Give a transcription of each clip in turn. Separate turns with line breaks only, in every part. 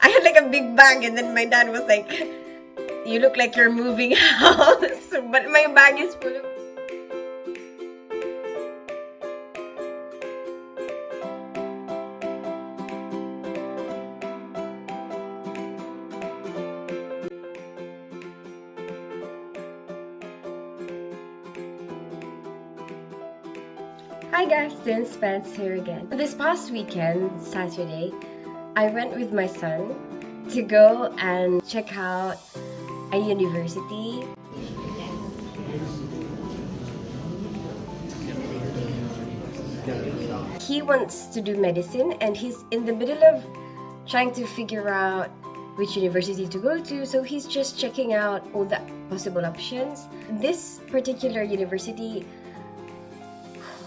I had like a big bag, and then my dad was like, "You look like you're moving house," but my bag is full of. Hi guys, Tin Spence here again. This past weekend, Saturday, I went with my son to go and check out a university. He wants to do medicine and he's in the middle of trying to figure out which university to go to, so he's just checking out all the possible options. This particular university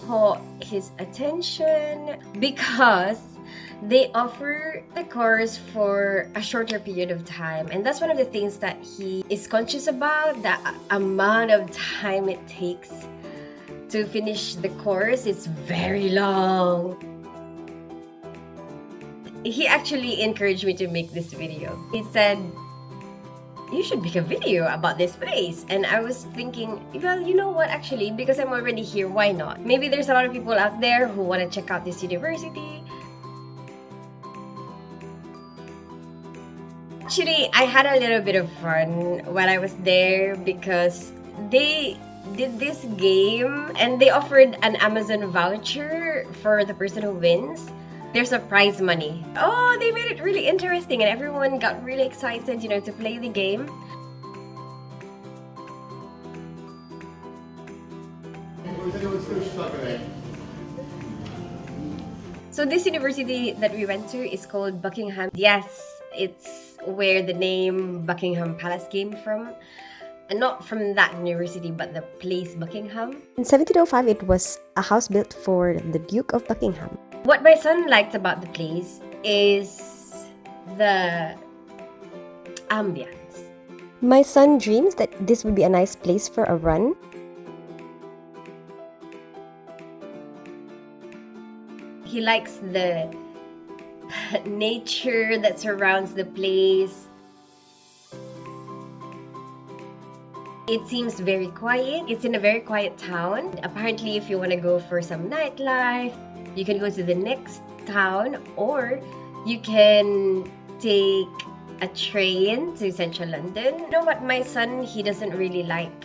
caught his attention because they offer the course for a shorter period of time, and that's one of the things that he is conscious about, the amount of time it takes to finish the course. It's very long. He actually encouraged me to make this video. He said, "You should make a video about this place." And I was thinking, well, you know what, actually, because I'm already here, why not? Maybe there's a lot of people out there who want to check out this university. Actually, I had a little bit of fun when I was there because they did this game and they offered an Amazon voucher for the person who wins. There's a prize money. Oh, they made it really interesting and everyone got really excited, to play the game. So this university that we went to is called Buckingham. Yes, it's where the name Buckingham Palace came from. And not from that university, but the place Buckingham.
In 1705, it was a house built for the Duke of Buckingham.
What my son liked about the place is the ambience.
My son dreams that this would be a nice place for a run.
He likes the nature that surrounds the place. It seems very quiet. It's in a very quiet town. Apparently, if you want to go for some nightlife, you can go to the next town, or you can take a train to central London. You know what, my son, he doesn't really like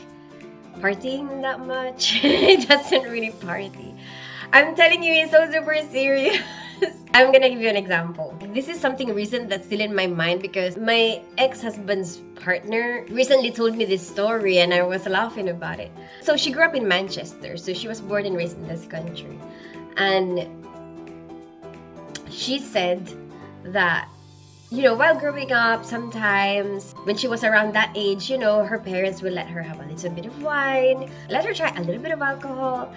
partying that much. He doesn't really party. I'm telling you, he's so super serious. I'm gonna give you an example. This is something recent that's still in my mind because my ex-husband's partner recently told me this story and I was laughing about it. So she grew up in Manchester, so she was born and raised in this country. And she said that, while growing up, sometimes when she was around that age, her parents would let her have a little bit of wine, let her try a little bit of alcohol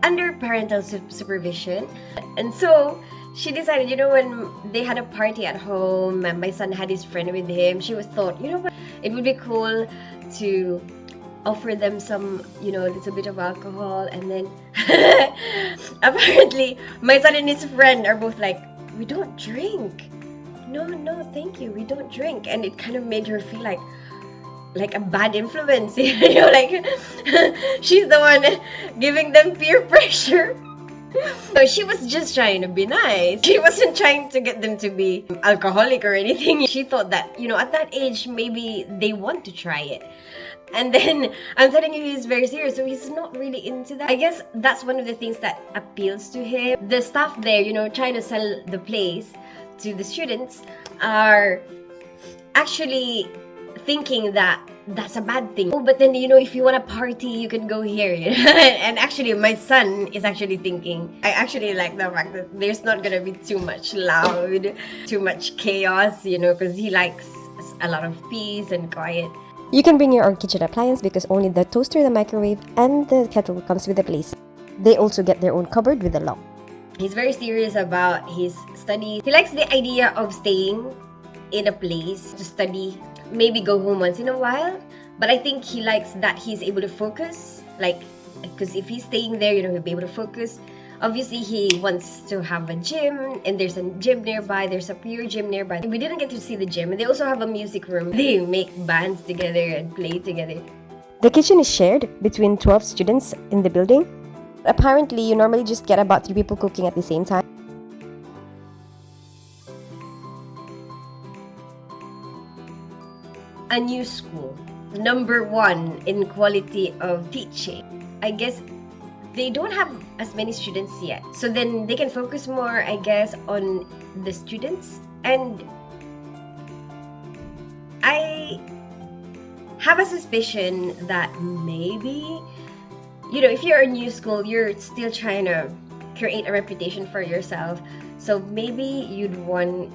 under parental supervision. And so she decided, when they had a party at home and my son had his friend with him, she thought, what, it would be cool to offer them some, little bit of alcohol. And then apparently my son and his friend are both like, "We don't drink. No, thank you, we don't drink." And it kind of made her feel like a bad influence, like she's the one giving them peer pressure. So she was just trying to be nice. She wasn't trying to get them to be alcoholic or anything. She thought that, at that age, maybe they want to try it. And then I'm telling you, he's very serious, so he's not really into that. I guess that's one of the things that appeals to him. The staff there, trying to sell the place to the students are actually thinking that that's a bad thing. Oh, but then, if you want to party, you can go here. And actually, my son is actually thinking, I actually like the fact that there's not going to be too much loud, too much chaos, because he likes a lot of peace and quiet.
You can bring your own kitchen appliance because only the toaster, the microwave, and the kettle comes with the place. They also get their own cupboard with a lock.
He's very serious about his study. He likes the idea of staying in a place to study, maybe go home once in a while. But I think he likes that he's able to focus, because if he's staying there, he'll be able to focus Obviously, he wants to have a gym, and there's a gym nearby, there's a pure gym nearby. We didn't get to see the gym, and they also have a music room. They make bands together and play together.
The kitchen is shared between 12 students in the building. Apparently, you normally just get about 3 people cooking at the same time.
A new school, number 1 in quality of teaching. I guess they don't have as many students yet, so then they can focus more, I guess, on the students. And I have a suspicion that maybe, if you're a new school, you're still trying to create a reputation for yourself, so maybe you'd want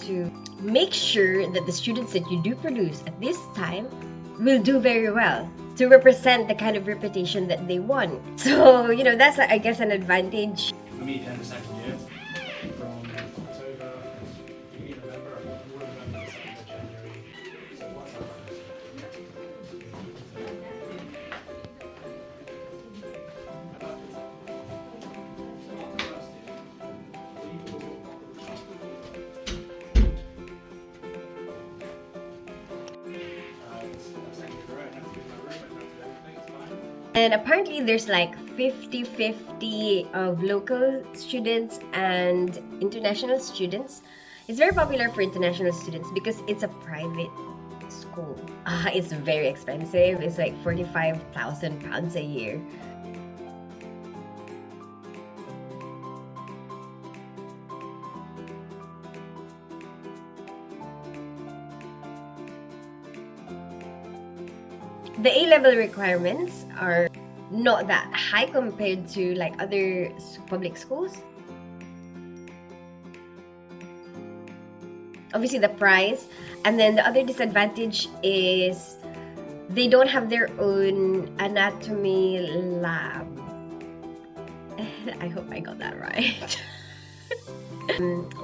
to make sure that the students that you do produce at this time will do very well to represent the kind of reputation that they want. So, that's, I guess, an advantage.
For me, in the second year, from October, beginning of November, all of November, December, January. So what's that?
And apparently there's like 50-50 of local students and international students. It's very popular for international students because it's a private school. It's very expensive. It's like £45,000 a year. The A-level requirements are not that high compared to like other public schools. Obviously the price, and then the other disadvantage is they don't have their own anatomy lab. I hope I got that right.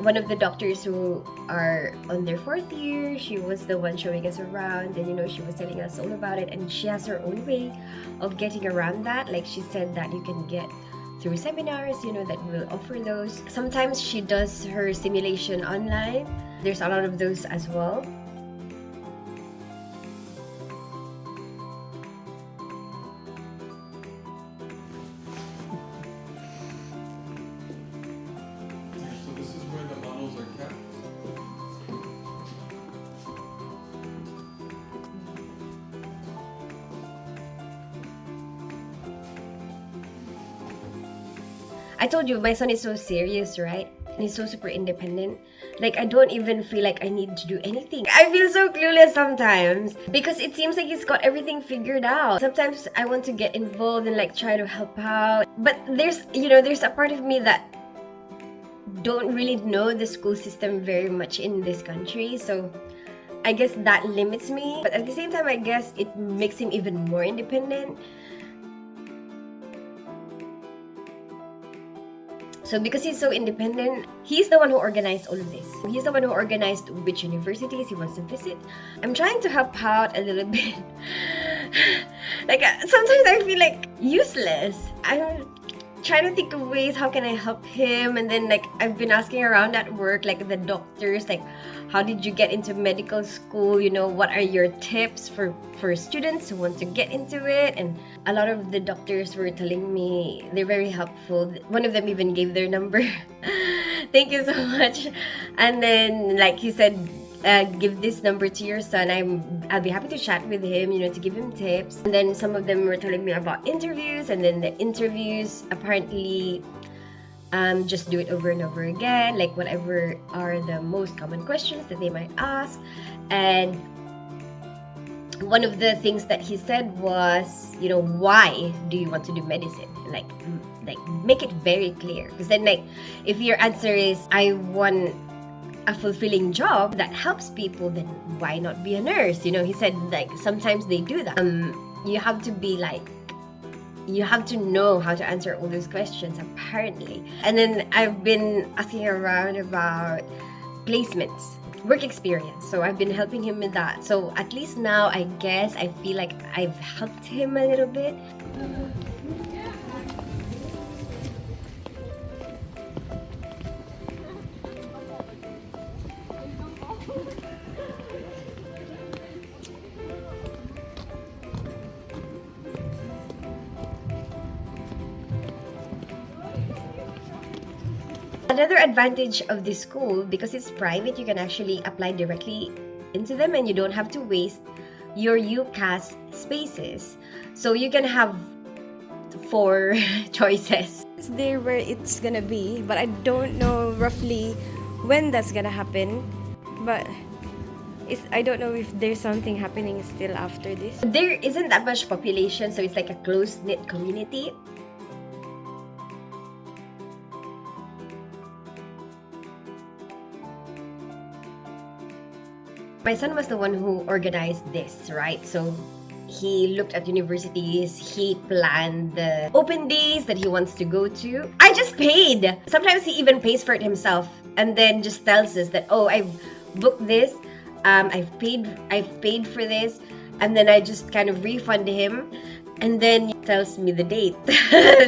One of the doctors who are on their 4th year, she was the one showing us around, and she was telling us all about it, and she has her own way of getting around that. Like she said that you can get through seminars, that will offer those. Sometimes she does her simulation online. There's a lot of those as well. I told you, my son is so serious, right? And he's so super independent. Like, I don't even feel like I need to do anything. I feel so clueless sometimes because it seems like he's got everything figured out. Sometimes I want to get involved and like try to help out. But there's a part of me that don't really know the school system very much in this country. So I guess that limits me. But at the same time, I guess it makes him even more independent. So because he's so independent, he's the one who organized all of this. He's the one who organized which universities he wants to visit. I'm trying to help out a little bit. Like sometimes I feel like useless. I'm trying to think of ways how can I help him, and then like I've been asking around at work, like the doctors, like how did you get into medical school? What are your tips for students who want to get into it? And a lot of the doctors were telling me they're very helpful. One of them even gave their number. Thank you so much. And then like he said, give this number to your son. I'll be happy to chat with him, to give him tips. And then some of them were telling me about interviews, and then the interviews apparently just do it over and over again, like whatever are the most common questions that they might ask. And one of the things that he said was, why do you want to do medicine? Like make it very clear, because then like if your answer is I want a fulfilling job that helps people, then why not be a nurse? He said like sometimes they do that. You have to be like, you have to know how to answer all those questions apparently. And then I've been asking around about placements, work experience, so I've been helping him with that. So at least now I guess I feel like I've helped him a little bit. Another advantage of this school, because it's private, you can actually apply directly into them and you don't have to waste your UCAS spaces. So you can have 4 choices.
It's there where it's gonna be, but I don't know roughly when that's gonna happen. But I don't know if there's something happening still after this.
There isn't that much population, so it's like a close-knit community. My son was the one who organized this, right? So he looked at universities, he planned the open days that he wants to go to. I just paid. Sometimes he even pays for it himself and then just tells us that, oh, I've booked this, I've paid for this, and then I just kind of refund him, and then he tells me the date.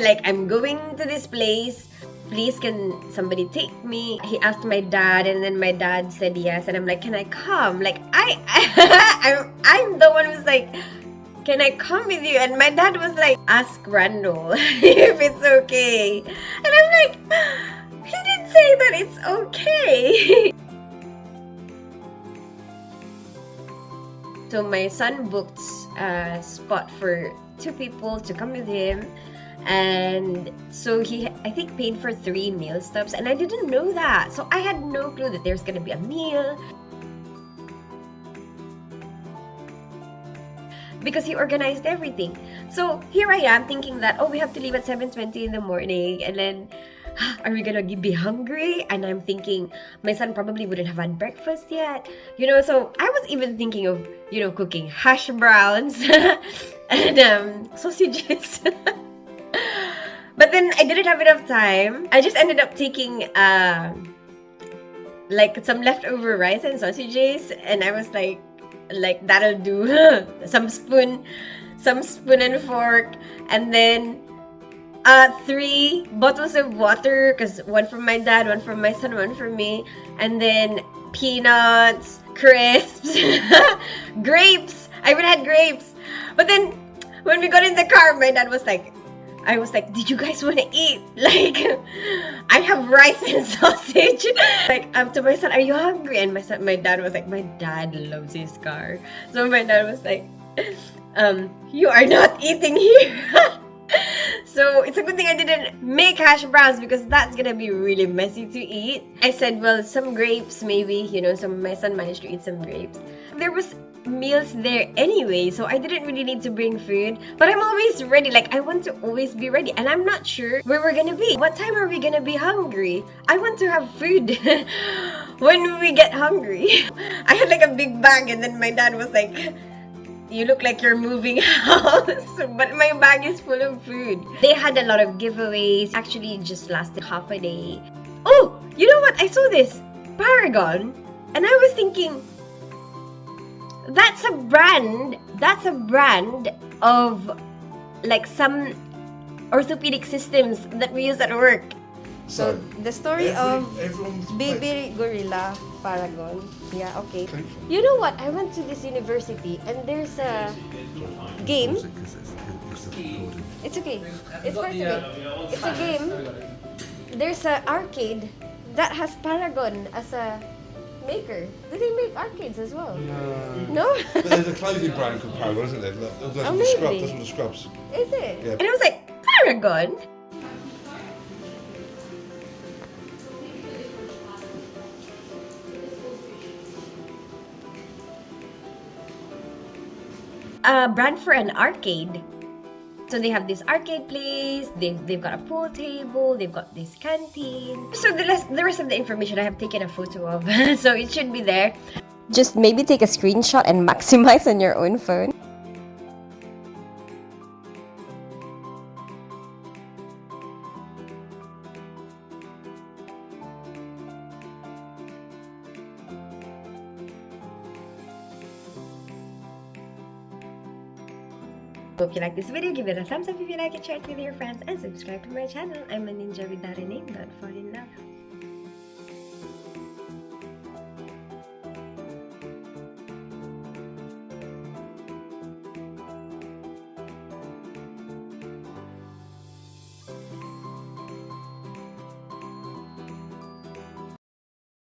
Like, I'm going to this place, please can somebody take me? He asked my dad, and then my dad said yes, and I'm like, can I come? Like, I'm the one who's like, can I come with you? And my dad was like, ask Randall if it's okay. And I'm like, he didn't say that it's okay. So my son booked a spot for 2 people to come with him. And so he, I think, paid for 3 meal stops, and I didn't know that. So I had no clue that there's gonna be a meal. Because he organized everything. So here I am thinking that, oh, we have to leave at 7:20 in the morning, and then are we gonna be hungry? And I'm thinking my son probably wouldn't have had breakfast yet, you know. So I was even thinking of, you know, cooking hash browns and sausages. But then I didn't have enough time. I just ended up taking like some leftover rice and sausages, and I was like that'll do. some spoon and fork, and then 3 bottles of water, because one from my dad, one from my son, one from me, and then peanuts, crisps, grapes. I even had grapes. But then when we got in the car, my dad was like, I was like, did you guys want to eat? Like, I have rice and sausage. Like, to my son, are you hungry? And my dad was like, my dad loves his car. So my dad was like, you are not eating here. So it's a good thing I didn't make hash browns, because that's gonna be really messy to eat. I said, well, some grapes maybe, you know, so my son managed to eat some grapes. There was meals there anyway, so I didn't really need to bring food, but I'm always ready. Like, I want to always be ready, and I'm not sure where we're gonna be. What time are we gonna be hungry? I want to have food when we get hungry. I had like a big bag, and then my dad was like, you look like you're moving house, but my bag is full of food. They had a lot of giveaways. Actually, it just lasted half a day. Oh, you know what? I saw this Paragon, and I was thinking, that's a brand of like some orthopedic systems that we use at work.
So the story of
everyone's
Baby Gorilla Paragon. Yeah, okay. You know what? I went to this university and there's a game. It's okay. It's part of it. It's a game. There's an arcade that has Paragon as a maker. Do they make arcades as well? No?
But there's a clothing brand called Paragon, isn't there? That's
Oh,
with the scrubs.
maybe.
That's with the scrubs.
Is it?
Yeah.
And I was like, Paragon? A brand for an arcade. So they have this arcade place, they've got a pool table, they've got this canteen. So the rest of the information I have taken a photo of, so it should be there.
Just maybe take a screenshot and maximize on your own phone.
Hope you like this video, give it a thumbs up if you like it, share it with your friends, and subscribe to my channel. I'm a ninja without a name, don't fall in love.